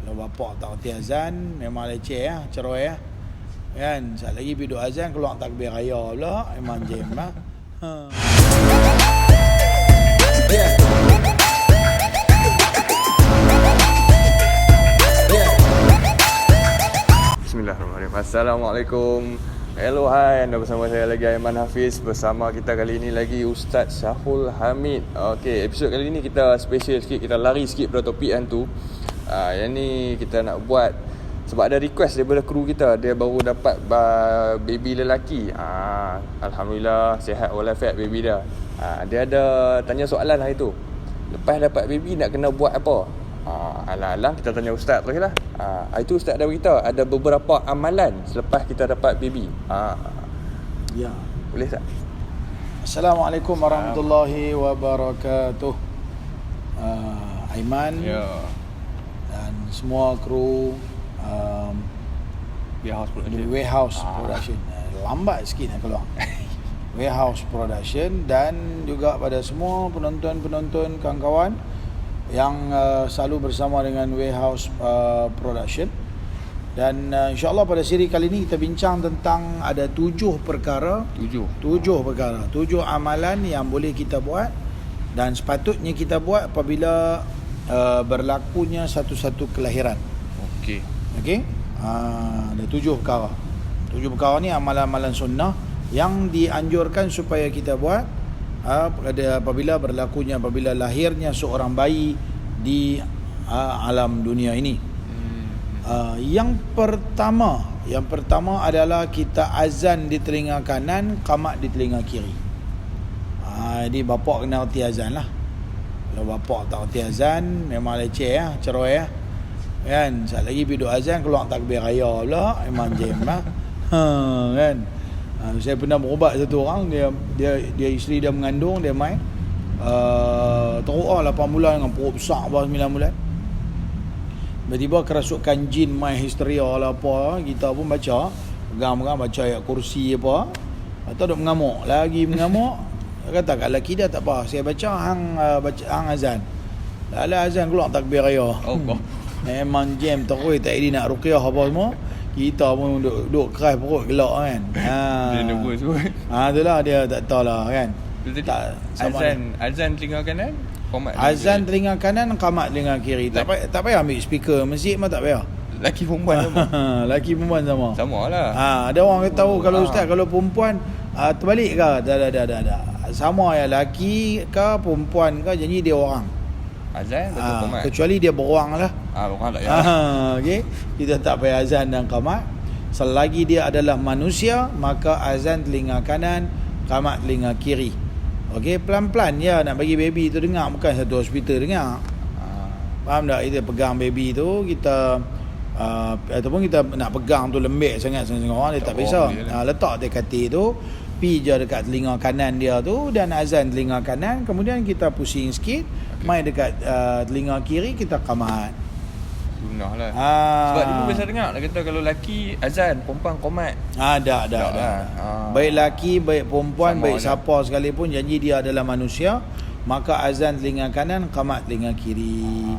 Kalau bapak tak reti azan, memang leceh lah, cerai lah. Kan, sekali lagi biduk azan, keluar takbir raya pula, memang jam lah. Bismillahirrahmanirrahim. Assalamualaikum. Hello, hai. Anda bersama saya lagi, Aiman Hafiz. Bersama kita kali ini lagi Ustaz Syahul Hamid. Okey, episod kali ini kita special sikit. Kita lari sikit pada topik hantu. Yang ni kita nak buat sebab ada request daripada kru kita. Dia baru dapat baby lelaki. Alhamdulillah, sihat walafiat baby dia. Dia ada tanya soalan hari tu. Lepas dapat baby nak kena buat apa? Alang-alang kita tanya Ustaz terus lah. Itu Ustaz dah beritahu ada beberapa amalan selepas kita dapat baby. Ya. Boleh tak? Assalamualaikum warahmatullahi wabarakatuh. Aiman dan semua kru Warehouse Production. Lambat sikit nak keluar. Warehouse Production, dan juga pada semua penonton-penonton, kawan-kawan yang selalu bersama dengan Warehouse Production. Dan insyaAllah pada siri kali ini kita bincang tentang ada 7 perkara 7 amalan yang boleh kita buat dan sepatutnya kita buat apabila berlakunya satu-satu kelahiran. Okey. Ada 7 perkara. 7 perkara ni amalan-amalan sunnah yang dianjurkan supaya kita buat apabila lahirnya seorang bayi di alam dunia ini. Yang pertama adalah kita azan di telinga kanan, qamat di telinga kiri. Jadi bapak kena reti azan lah. Kalau bapak tak reti azan, memang leceh lah, cerai lah. Kan, sekali lagi biduk azan, keluar takbir raya pula, memang jam lah. Kan. Saya pernah berubat satu orang, dia isteri dia mengandung, dia main teruk lah 8 bulan dengan perut besar bawah 9 bulan. Tiba-tiba kerasukan jin main histeria lah apa, kita pun baca, pegang baca ayat kursi apa, atau duk mengamuk. Dia kata kat lelaki dia tak apa, saya baca hang azan. Lala azan keluar takbir raya. Memang jam terus, tak ada nak ruqyah apa semua. Kita pun duduk keras perut gelak kan. Dia nervous kot. Itulah dia tak tahu lah kan. Azan telinga kanan, qamat azan telinga kanan, qamat telinga kiri. Tak payah ambil speaker masjid mah, tak payah. Laki perempuan sama. Laki perempuan sama. Samalah. Ada orang kata tahu kalau ustaz kalau perempuan terbalik ke? Tak. Sama ya, laki ke perempuan ke, janji dia orang. Azan betul qamat. Kecuali dia beruang lah. Beruang tak ya. Okey. Kita tak payah azan dan qamat. Selagi dia adalah manusia, maka azan telinga kanan, qamat telinga kiri. Okey, pelan-pelan ya nak bagi baby tu dengar, bukan satu hospital dengar. Faham tak? Kita pegang baby tu, kita ataupun kita nak pegang tu lembek sangat orang dia tak bisa. Letak dia katil tu, pi je dekat telinga kanan dia tu, dan azan telinga kanan, kemudian kita pusing sikit, mai dekat telinga kiri, kita qamat. Sunnah lah. Sebab dia pun biasa dengar dia kata kalau lelaki azan, perempuan qamat. Dah. Baik lelaki, baik perempuan, baik siapa sekalipun, janji dia adalah manusia, maka azan telinga kanan, qamat telinga kiri.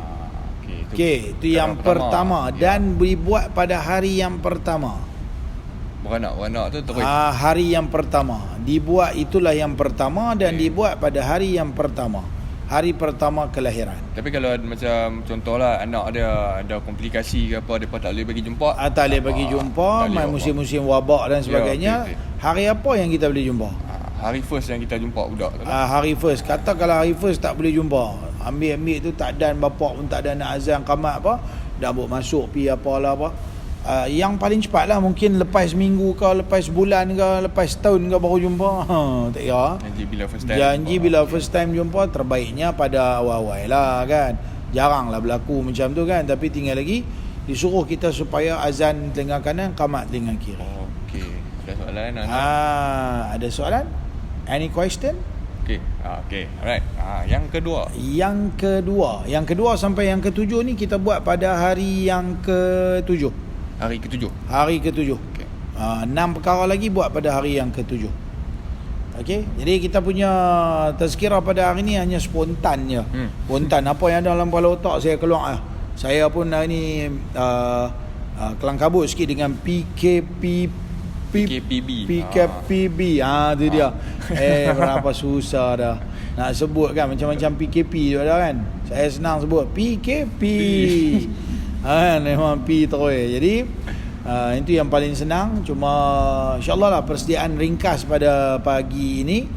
Okey, itu yang pertama. Dan dibuat pada hari yang pertama. Beranak tu terus. Hari yang pertama. Dibuat, itulah yang pertama, dan dibuat pada hari yang pertama. Hari pertama kelahiran. Tapi kalau macam contohlah anak dia ada komplikasi ke apa, depa tak boleh bagi jumpa. Tak boleh bagi jumpa, mai musim-musim wabak dan sebagainya. Hari apa yang kita boleh jumpa? Hari first yang kita jumpa budak tu. Hari first. Kata kalau hari first tak boleh jumpa, ambil tu tak dan bapak pun tak ada nak azan qamat apa, dah buat masuk pi apalah apa. Yang paling cepat lah mungkin lepas minggu ke, lepas bulan ke, lepas tahun ke baru jumpa. Tak kira. Janji bila first time jumpa, terbaiknya pada awal-awal lah kan. Jaranglah berlaku macam tu kan. Tapi tinggal lagi disuruh kita supaya azan telinga kanan, qamat telinga kiri. Okey. Ada soalan? Ada soalan? Any question? Okey. Alright. Yang kedua sampai yang ketujuh ni kita buat pada hari yang ketujuh. Hari ketujuh. Okay. 6 perkara lagi buat pada hari yang ketujuh. Okey. Jadi kita punya tazkirah pada hari ni hanya spontan je. Spontan, apa yang ada dalam kepala otak saya keluar lah. Saya pun ni kelang kabut sikit dengan PKPB. Tu dia. Berapa susah dah nak sebut kan, macam-macam PKP tu ada kan. Saya senang sebut PKP. Memang P terus. Jadi itu yang paling senang. Cuma insyaAllah lah persediaan ringkas pada pagi ini.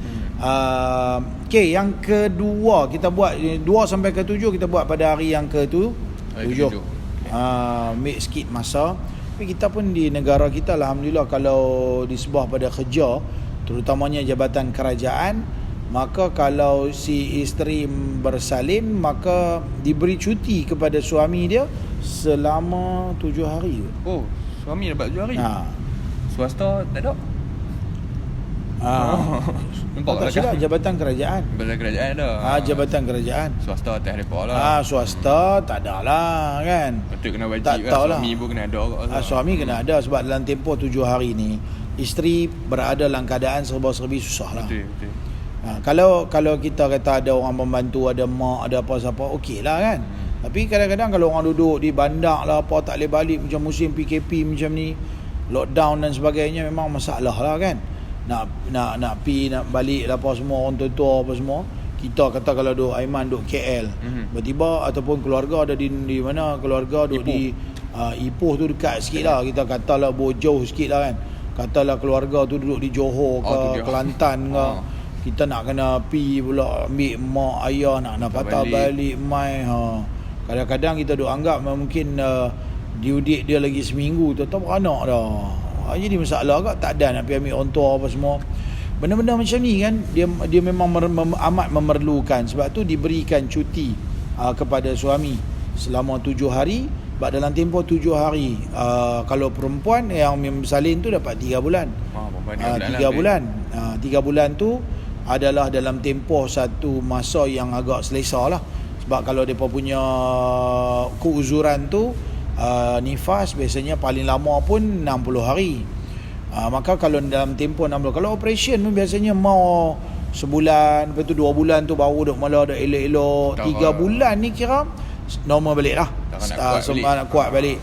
Okay, yang kedua kita buat 2 sampai ke 7 kita buat pada hari yang ke 7. Ambil sikit masa. Tapi kita pun di negara kita alhamdulillah, kalau disebah pada kerja, terutamanya jabatan kerajaan, maka kalau si isteri bersalin, maka diberi cuti kepada suami dia selama 7 hari. Oh, suami dapat 7 hari? Swasta tak ada? Nampak tak silap jabatan kerajaan. Jabatan kerajaan ada. Jabatan kerajaan. Swasta atas depa lah. Swasta tak ada lah kan. Betul kena wajib tak kan. Suami pun kena ada. Suami kena ada sebab dalam tempoh 7 hari ni isteri berada dalam keadaan serba-serbi susah lah. Betul. Kalau kita kata ada orang membantu, ada mak, ada apa siapa, okey lah kan. Tapi kadang-kadang kalau orang duduk di bandar lah apa, tak boleh balik macam musim PKP macam ni, lockdown dan sebagainya, memang masalah lah kan. Nak balik lah apa semua, orang tua apa semua. Kita kata kalau duduk Aiman duduk KL, tiba-tiba ataupun keluarga ada di mana, keluarga duduk di Ipoh tu dekat sikit lah, kita katalah jauh sikit lah kan. Katalah keluarga tu duduk di Johor ke Kelantan ke, kita nak kena pi pula ambil mak ayah, nak patah balik mai. Kadang-kadang kita duk anggap mungkin due date dia lagi seminggu, tetap beranak dah. Jadi masalah agak tak ada nak pergi ambil orang tua apa semua. Benda-benda macam ni kan, dia memang amat memerlukan. Sebab tu diberikan cuti kepada suami selama 7 hari. Sebab dalam tempoh 7 hari, kalau perempuan yang bersalin tu dapat 3 bulan. 3 bulan. 3 bulan tu adalah dalam tempoh satu masa yang agak selesa lah. Sebab kalau mereka punya keuzuran tu, nifas biasanya paling lama pun 60 hari. Maka kalau dalam tempoh 60, kalau operation pun biasanya mau sebulan, lepas tu 2 bulan tu baru duk mula dah elok-elok. 3 bulan ni kira normal balik lah. Nak kuat balik.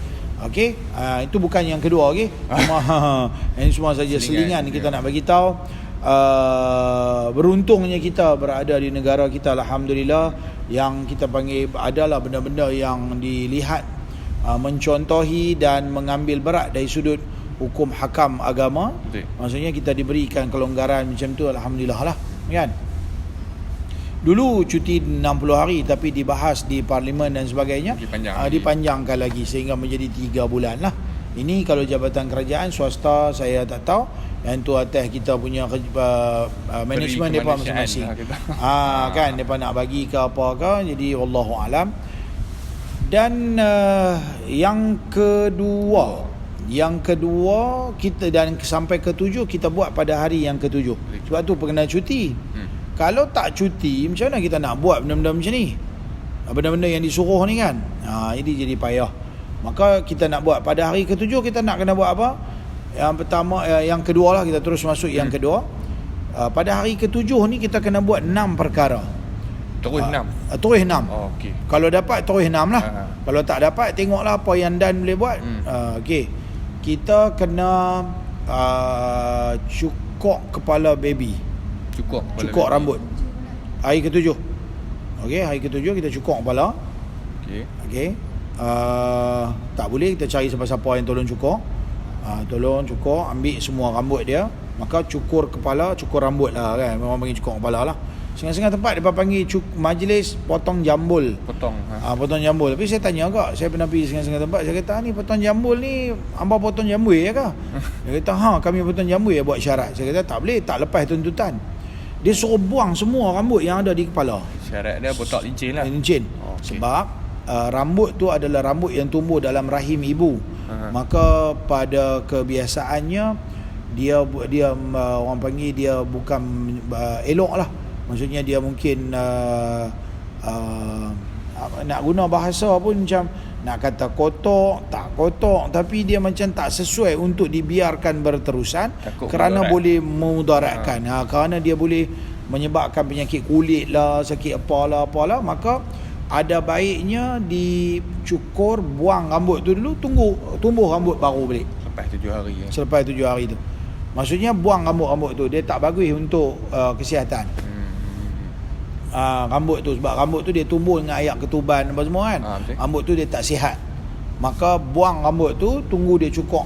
Okey, itu bukan yang kedua. Okey, ini semua saja selingan kita nak bagi tahu. Beruntungnya kita berada di negara kita alhamdulillah, yang kita panggil adalah benda-benda yang dilihat mencontohi dan mengambil berat dari sudut hukum hakam agama. Betul. Maksudnya kita diberikan kelonggaran macam tu alhamdulillah lah kan. Dulu cuti 60 hari tapi dibahas di parlimen dan sebagainya, dipanjangkan lagi sehingga menjadi 3 bulan lah. Ini kalau jabatan kerajaan, swasta saya tak tahu. Yang tu atas kita punya management mereka masing-masing lah kan, mereka nak bagi ke apa ke. Jadi wallahu alam. Dan yang kedua kita, dan sampai ke-7 kita buat pada hari yang ke-7. Sebab tu kena cuti. Kalau tak cuti, macam mana kita nak buat benda-benda macam ni, benda-benda yang disuruh ni kan. Jadi payah. Maka kita nak buat pada hari ke-7, kita nak kena buat apa? Yang pertama, yang kedua lah, kita terus masuk yang kedua. Pada hari ke-7 ni kita kena buat 6 perkara. Terus 6? Terus 6. Okay. Kalau dapat terus 6 lah. Kalau tak dapat, tengoklah apa yang Dan boleh buat. Okay. Kita kena cukur kepala baby. Cukur rambut. Hari ke-7. Okay, hari ke-7 kita cukur kepala. Okay. Tak boleh kita cari siapa-siapa yang tolong cukur. Tolong cukur, ambil semua rambut dia. Maka cukur kepala, cukur rambut lah kan. Memang panggil cukur kepala lah. Setengah-setengah tempat dia panggil majlis potong jambul. Potong jambul. Tapi saya tanya agak, saya pernah pergi setengah-setengah tempat, saya kata ni potong jambul ni hamba potong jambul ya ke? Dia kata kami potong jambul ya, buat syarat. Saya kata tak boleh, tak lepas tuntutan. Dia suruh buang semua rambut yang ada di kepala. Syarat dia botak lincin lah. Lincin. Sebab rambut tu adalah rambut yang tumbuh dalam rahim ibu. Maka pada kebiasaannya dia orang panggil dia bukan elok lah. Maksudnya dia mungkin nak guna bahasa pun macam nak kata kotor, tak kotor, tapi dia macam tak sesuai untuk dibiarkan berterusan. Takut kerana boleh memudaratkan. Kerana dia boleh menyebabkan penyakit kulit lah, sakit apalah, maka ada baiknya dicukur, buang rambut tu dulu, tunggu tumbuh rambut baru balik Lepas 7 hari ya. selepas 7 hari tu. Maksudnya buang rambut-rambut tu, dia tak bagus untuk kesihatan. Rambut tu, sebab rambut tu dia tumbuh dengan ayak ketuban apa semua kan. Betul. Rambut tu dia tak sihat. Maka buang rambut tu, tunggu dia cukur,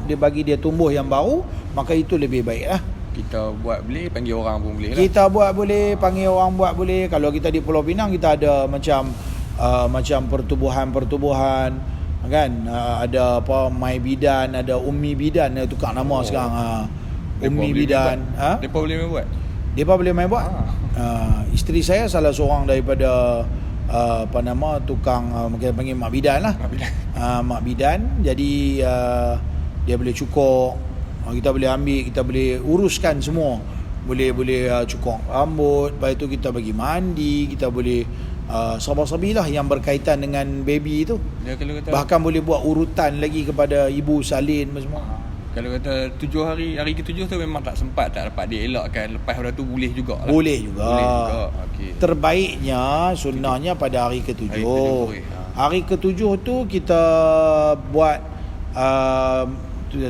dia bagi dia tumbuh yang baru, maka itu lebih baik lah. Kita buat boleh, panggil orang pun boleh lah. Kita buat boleh, panggil orang buat boleh. Kalau kita di Pulau Pinang, kita ada macam pertubuhan kan, ada apa, Mai Bidan, ada Ummi Bidan, dia tukar nama sekarang. Ummi Bidan. Depa boleh main buat. Depa boleh main buat. Isteri saya salah seorang daripada tukang, mungkin panggil Mak Bidan lah. Mak Bidan. Jadi dia boleh cukur. Kita boleh ambil, kita boleh uruskan semua. Boleh cukur rambut, lepas itu kita bagi mandi, kita boleh sabar-sabi lah yang berkaitan dengan baby tu. Dia kalau kata, Bahkan boleh buat urutan lagi kepada ibu salin semua. kalau kata 7 hari ke-7 tu memang tak sempat, tak dapat dielakkan, lepas pada tu boleh juga lah. Boleh juga. Okey. Terbaiknya sunnahnya pada hari ke-7. Hari ke-7 boleh. Hari ke-7 tu kita buat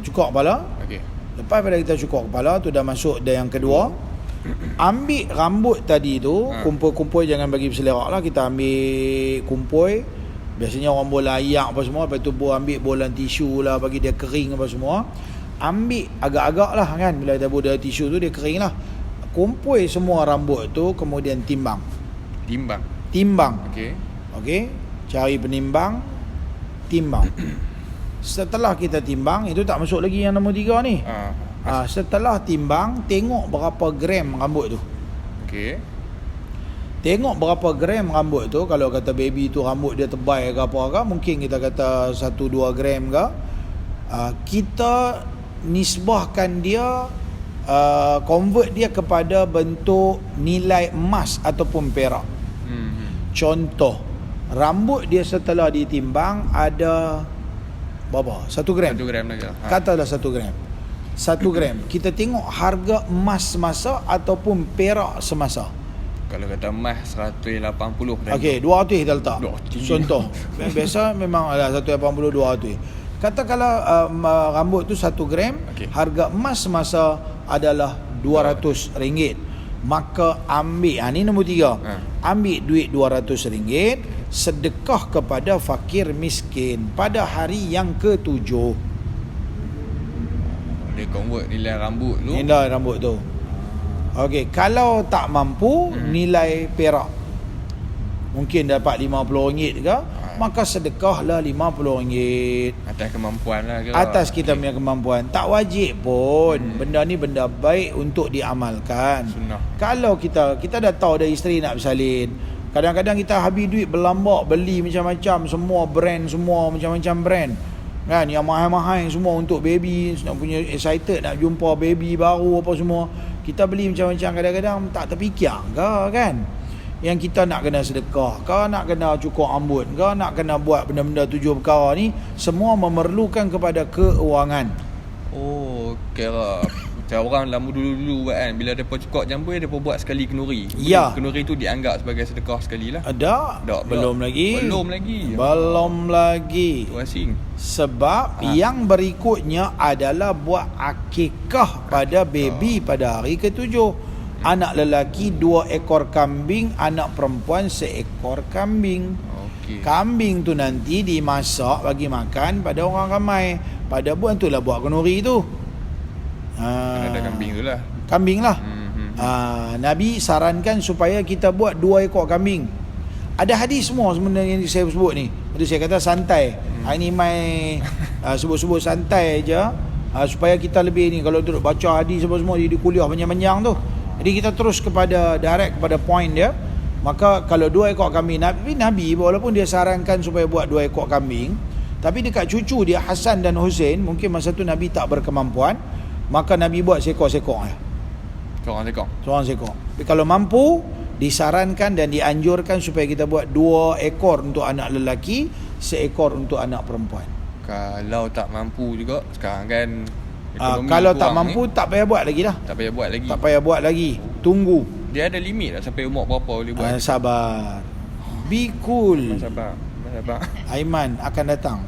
cukur kepala. Okey. Lepas pada kita cukur kepala tu, dah masuk dah yang kedua. Ambil rambut tadi tu, kumpul-kumpul, jangan bagi berselerak lah. Kita ambil kumpul. Biasanya orang bola ayak apa semua, lepas tu ambil bolan tisu lah, bagi dia kering apa semua. Ambil agak-agak lah kan, bila kita buat tisu tu dia kering lah. Kumpul semua rambut tu, kemudian timbang. Okey. Cari penimbang, timbang. Setelah kita timbang, itu tak masuk lagi yang nombor 3 ni. Setelah timbang, tengok berapa gram rambut tu. Okey. Tengok berapa gram rambut tu. Kalau kata baby tu rambut dia tebal ke apa ke, mungkin kita kata 1-2 gram ke. Kita nisbahkan dia, convert dia kepada bentuk nilai emas ataupun perak. Contoh, rambut dia setelah ditimbang ada berapa? 1 gram. 1 gram lagi. Katalah 1 gram. 1 gram. Kita tengok harga emas semasa ataupun perak semasa. Kalau kata emas 180 dah. Okey, 200 kita letak. 200. Contoh. Biasa memang ada 180, 200. Kata kalau rambut tu 1 gram, harga emas semasa adalah RM200. Maka ambil, ni nombor 3. Ambil duit RM200, sedekah kepada fakir miskin pada hari yang ke-7. Dia convert nilai rambut tu. Nilai rambut tu. Okey, kalau tak mampu, nilai perak mungkin dapat RM50 ke, maka sedekahlah RM50. Atas kemampuan lah ke? Atas kita punya kemampuan. Tak wajib pun. Benda ni benda baik untuk diamalkan. Sunnah. Kalau kita dah tahu dah isteri nak bersalin, kadang-kadang kita habis duit berlambak, beli macam-macam, semua brand, semua macam-macam brand kan, yang mahal-mahal semua untuk baby, nak punya excited nak jumpa baby baru apa semua. Kita beli macam-macam, kadang-kadang tak terfikir ke kan, yang kita nak kena sedekah ke, nak kena cukur rambut ke, nak kena buat benda-benda 7 perkara ni, semua memerlukan kepada keuangan. Oh, kira macam orang lama dulu-dulu buat kan, bila depa cukur jambul, depa buat sekali kenduri. Ya. Kenduri tu dianggap sebagai sedekah sekali lah. Ada? Belum lagi. Belum lagi. Tu asing. Sebab yang berikutnya adalah buat akikah pada baby pada hari ke-7. Anak lelaki 2 ekor kambing, anak perempuan 1 ekor kambing. Okey. Kambing tu nanti dimasak bagi makan pada orang ramai. Pada bulan tu lah buat kenduri tu. Ada kambing tu lah. Kambing lah. Nabi sarankan supaya kita buat 2 ekor kambing. Ada hadis semua sebenarnya yang saya sebut ni. Itu saya kata santai. Hari ni mai sebut-sebut santai je, supaya kita lebih ni, kalau duduk baca hadis semua jadi kuliah panjang-panjang tu. Jadi kita terus direct kepada point dia. Maka kalau 2 ekor kambing, Nabi walaupun dia sarankan supaya buat 2 ekor kambing, tapi dekat cucu dia Hasan dan Hussein, mungkin masa tu Nabi tak berkemampuan, maka Nabi buat seekor-seekor ya. Seorang seekor. Tapi kalau mampu, disarankan dan dianjurkan supaya kita buat 2 ekor untuk anak lelaki, 1 ekor untuk anak perempuan. Kalau tak mampu juga, sekarang kan kalau tak mampu ni, tak payah buat lagi dah. Tak payah buat lagi. Tunggu. Dia ada limit tak sampai umur berapa boleh buat? Sabar. Be cool. Sabar. Aiman akan datang.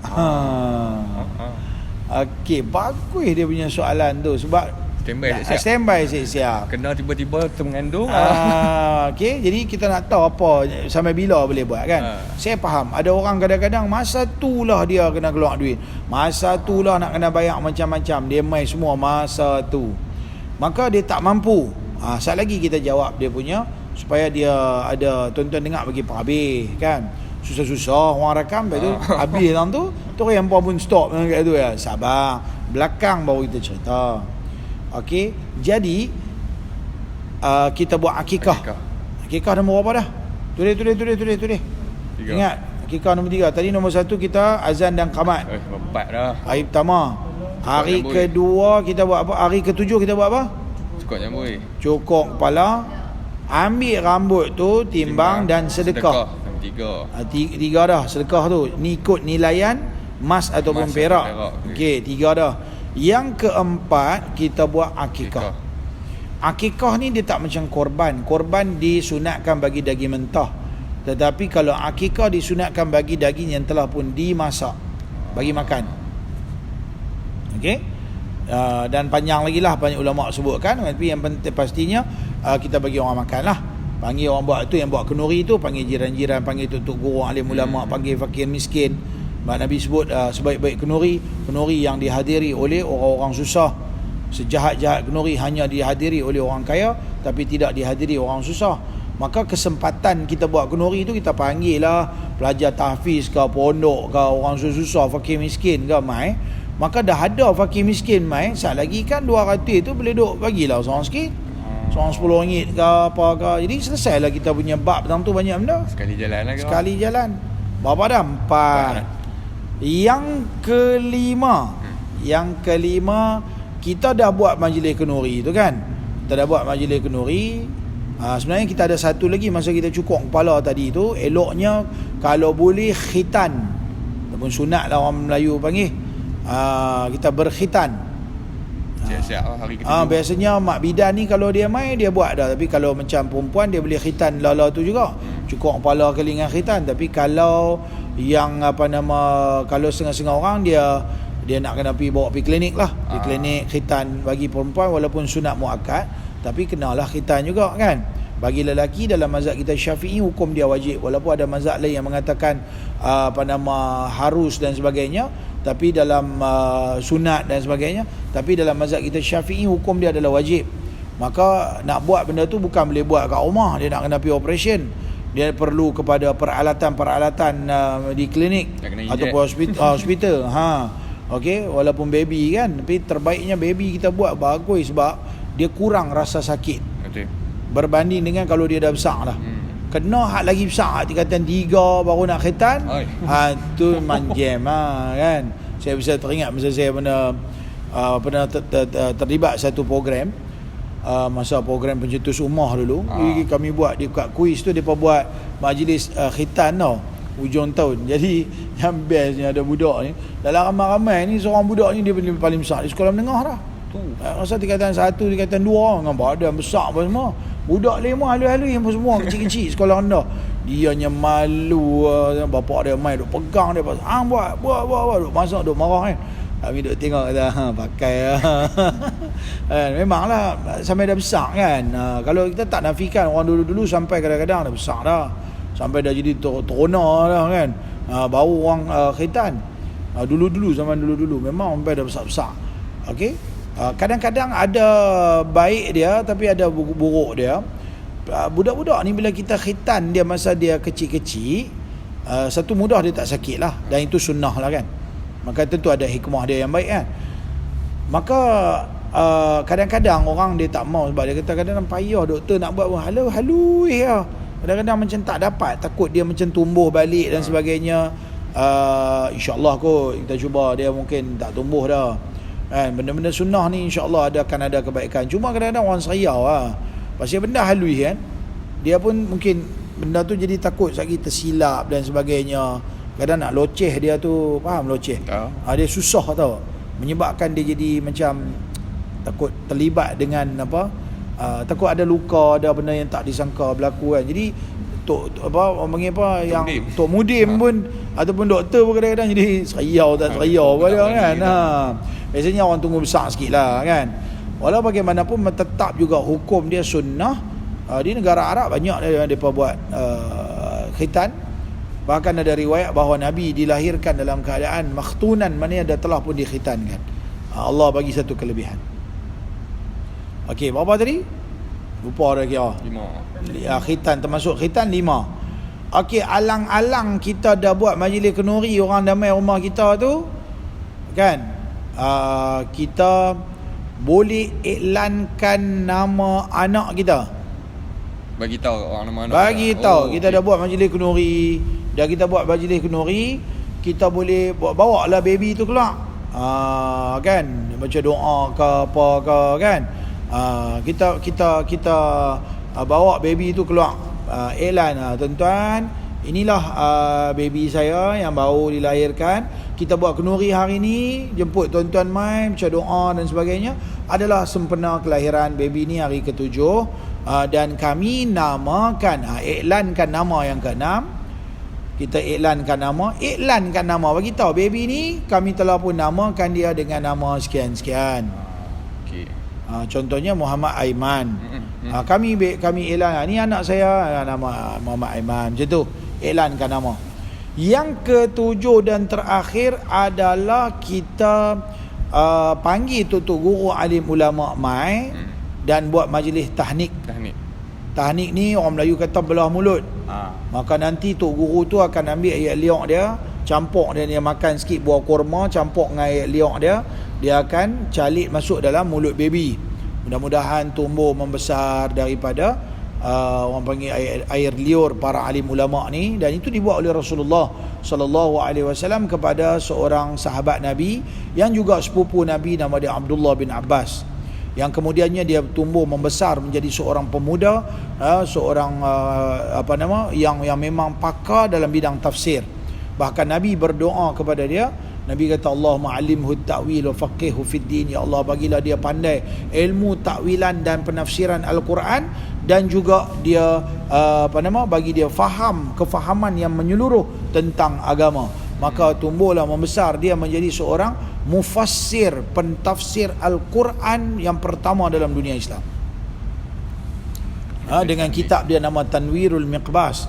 Okey, bagus dia punya soalan tu sebab standby siap. Kena tiba-tiba termengandung. Okey, jadi kita nak tahu apa sampai bila boleh buat kan. Saya faham ada orang kadang-kadang masa tu lah dia kena keluar duit. Masa tu lah nak kena bayar macam-macam. Dia mai semua masa tu. Maka dia tak mampu. Sat lagi kita jawab dia punya supaya dia ada tuan-tuan dengar bagi habis kan. Susah-susah orang rakam lepas tu habis dalam tu yang pun stop kat tu ya. Sabar. Belakang baru kita cerita. Okey, jadi kita buat akikah. Akikah nombor berapa dah? Tulis. Ingat, akikah nombor 3. Tadi nombor 1 kita azan dan qamat. 4 dah. Hari pertama. Hari kedua kita buat apa? Hari ketujuh kita buat apa? Cukup nyambui. Cukur kepala, ambil rambut tu, timbang dan sedekah. 3 dah sedekah tu. Ni ikut nilaian emas ataupun perak. Okey, 3 dah. Yang keempat kita buat akikah. Akikah ni dia tak macam korban. Korban disunatkan bagi daging mentah. Tetapi kalau akikah disunatkan bagi daging yang telah pun dimasak bagi makan. Okey. Dan panjang lagi lah banyak ulama sebutkan. Tapi yang penting pastinya kita bagi orang makan lah. Panggil orang buat tu, yang buat kenuri tu, panggil jiran-jiran, panggil tok-tok guru, alim ulama, panggil fakir miskin. Nabi sebut sebaik-baik kenuri yang dihadiri oleh orang-orang susah. Sejahat-jahat kenuri hanya dihadiri oleh orang kaya, tapi tidak dihadiri orang susah. Maka kesempatan kita buat kenuri tu, kita panggil lah pelajar tahfiz ke, pondok ke, orang susah, fakir miskin ke mai. Maka dah ada fakir miskin mai, sat lagi kan 200 tu boleh duk bagilah seorang sikit. Seorang RM10 ke apa ke. Jadi selesailah kita punya bab dalam tu, banyak benda. Sekali jalan lah. Sekali jalan. Berapa dah? 4. Yang kelima, kita dah buat majlis kenuri tu kan. Kita dah buat majlis kenuri. Sebenarnya kita ada satu lagi masa kita cukur kepala tadi tu. Eloknya kalau boleh khitan. Ataupun sunat lah orang Melayu panggil. Kita berkhitan. Siap-siap hari kedua. Biasanya mak bidan ni kalau dia mai dia buat dah. Tapi kalau macam perempuan dia boleh khitan lala tu juga. Cukur kepala kelingan khitan. Tapi kalau yang kalau setengah-setengah orang dia nak kena bawa pergi klinik lah. Di klinik khitan bagi perempuan walaupun sunat muakkad, tapi kenalah khitan juga kan. Bagi lelaki dalam mazhab kita Syafi'i hukum dia wajib, walaupun ada mazhab lain yang mengatakan harus dan sebagainya, tapi dalam sunat dan sebagainya, tapi dalam mazhab kita Syafi'i hukum dia adalah wajib. Maka nak buat benda tu bukan boleh buat kat rumah, dia nak kena pergi operation. Dia perlu kepada peralatan-peralatan di klinik ataupun hospital. Okey, walaupun baby kan, tapi terbaiknya baby kita buat bagus sebab dia kurang rasa sakit. Betul. Berbanding dengan kalau dia dah besar dah. Kena hak lagi besar, tingkatan 3 baru nak khitan. Tu manjem kan. Saya bisa teringat masa saya pernah terlibat satu program, masa program pencetus rumah dulu. Kami buat di kat kuis tu, depa buat majlis khitan tau, hujung tahun. Jadi yang bestnya ada budak ni, dalam ramai-ramai ni seorang budak ni dia paling besar di sekolah menengah dah. Masa tingkatan 1, tingkatan 2 dengan badan besar apa semua. Budak 5 halus-halus yang semua kecil-kecil sekolah rendah. Dia nya malu, bapak dia main duk pegang dia, buat duk masak duk marah kan. Kami duk tengok kata pakai memanglah sampai dah besar kan. Kalau kita tak nafikan orang dulu-dulu sampai kadang-kadang dah besar dah, sampai dah jadi terona dah kan. Baru orang khitan. Dulu-dulu, zaman dulu-dulu memang sampai dah besar-besar. Okey. Kadang-kadang ada baik dia tapi ada buruk dia. Budak-budak ni bila kita khitan dia masa dia kecil-kecil, satu mudah dia tak sakit lah, dan itu sunnah lah kan. Maka tentu ada hikmah dia yang baik kan. Maka kadang-kadang orang dia tak mau sebab dia kata kadang-kadang payah doktor nak buat halus ya. Kadang-kadang macam tak dapat, takut dia macam tumbuh balik dan sebagainya. InsyaAllah kot kita cuba, dia mungkin tak tumbuh dah kan. Benda-benda sunnah ni insyaAllah akan ada kebaikan. Cuma kadang-kadang orang seriau lah pasal benda halus kan, dia pun mungkin benda tu jadi takut sakit tersilap dan sebagainya. Kadang nak loceh dia tu, faham loceh? Dia susah tau, menyebabkan dia jadi macam takut terlibat dengan takut ada luka, ada benda yang tak disangka berlaku kan. Jadi apa orang panggil apa yang Mudim. Tok Mudim pun ataupun doktor pun kadang-kadang jadi seriau tak seriau apa dia kan. Biasanya orang tunggu besar sikit lah kan. Walau bagaimanapun tetap juga hukum dia sunnah. Di negara Arab banyak mereka buat khitan. Bahkan ada riwayat bahawa Nabi dilahirkan dalam keadaan makhtunan, maknanya dah telah pun dikhitankan. Allah bagi satu kelebihan. Okey, berapa tadi? Lupa dah kira. 5. Khitan, termasuk khitan 5. Okey, alang-alang kita dah buat majlis kenduri orang damai rumah kita tu kan, kita boleh iklankan nama anak kita. Bagi tahu orang nama anak. Bagi tahu kita dah buat majlis kenduri, dah kita buat majlis kenduri, kita boleh bawa lah baby tu keluar. Kan, baca doa ke apa ke kan. Kita bawa baby tu keluar, iklan, tuan-tuan, inilah baby saya yang baru dilahirkan. Kita buat kenduri hari ni, jemput tuan-tuan mai, baca doa dan sebagainya. Adalah sempena kelahiran baby ni hari ke-7, dan kami namakan, iklankan nama yang ke-6. Kita iklankan nama, bagi tahu baby ni kami telah pun namakan dia dengan nama sekian-sekian. Okey. Contohnya Muhammad Aiman. Kami iklan, ni anak saya, nama Muhammad Aiman. Macam tu, iklankan nama. Yang ke-7 dan terakhir adalah kita panggil tutup guru alim ulama mai dan buat majlis tahnik. Tahnik ni orang Melayu kata belah mulut. Maka nanti tok guru tu akan ambil ayat liok dia, campur dia makan sikit buah kurma, campur dengan ayat liok dia akan calik masuk dalam mulut baby. Mudah-mudahan tumbuh membesar daripada orang panggil air liur para alim ulama ni. Dan itu dibuat oleh Rasulullah sallallahu alaihi wasallam kepada seorang sahabat Nabi yang juga sepupu Nabi, nama dia Abdullah bin Abbas, yang kemudiannya dia tumbuh membesar menjadi seorang pemuda, seorang yang memang pakar dalam bidang tafsir. Bahkan Nabi berdoa kepada dia. Nabi kata, Allahumma alimhu ta'wil wa faqihhu fid din. Ya Allah, bagilah dia pandai ilmu takwilan dan penafsiran Al-Quran, dan juga dia bagi dia kefahaman yang menyeluruh tentang agama. Maka tumbuhlah membesar dia menjadi seorang mufassir, pentafsir Al-Quran yang pertama dalam dunia Islam. Dengan kitab dia nama Tanwirul Miqbas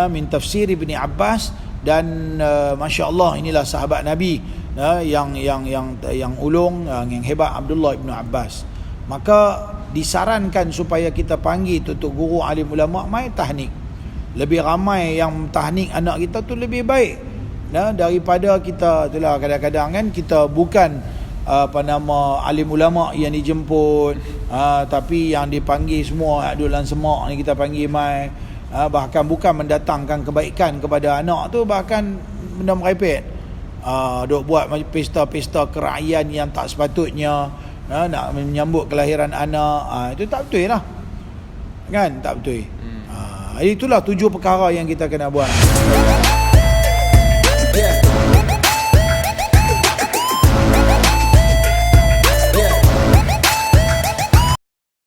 min tafsir Ibni Abbas. Dan Masya Allah, inilah sahabat Nabi yang ulung, yang hebat, Abdullah ibn Abbas. Maka disarankan supaya kita panggil tutup guru alim ulama mai tahnik. Lebih ramai yang tahnik anak kita tu lebih baik, daripada kita itulah kadang-kadang kan kita bukan alim ulama yang dijemput, tapi yang dipanggil semua adulan semak ni kita panggil mai. Bahkan bukan mendatangkan kebaikan kepada anak tu, bahkan benda merepek. Duk buat pesta-pesta kerajaan yang tak sepatutnya, nak menyambut kelahiran anak. Itu tak betul lah kan, tak betul. Itulah 7 perkara yang kita kena buat.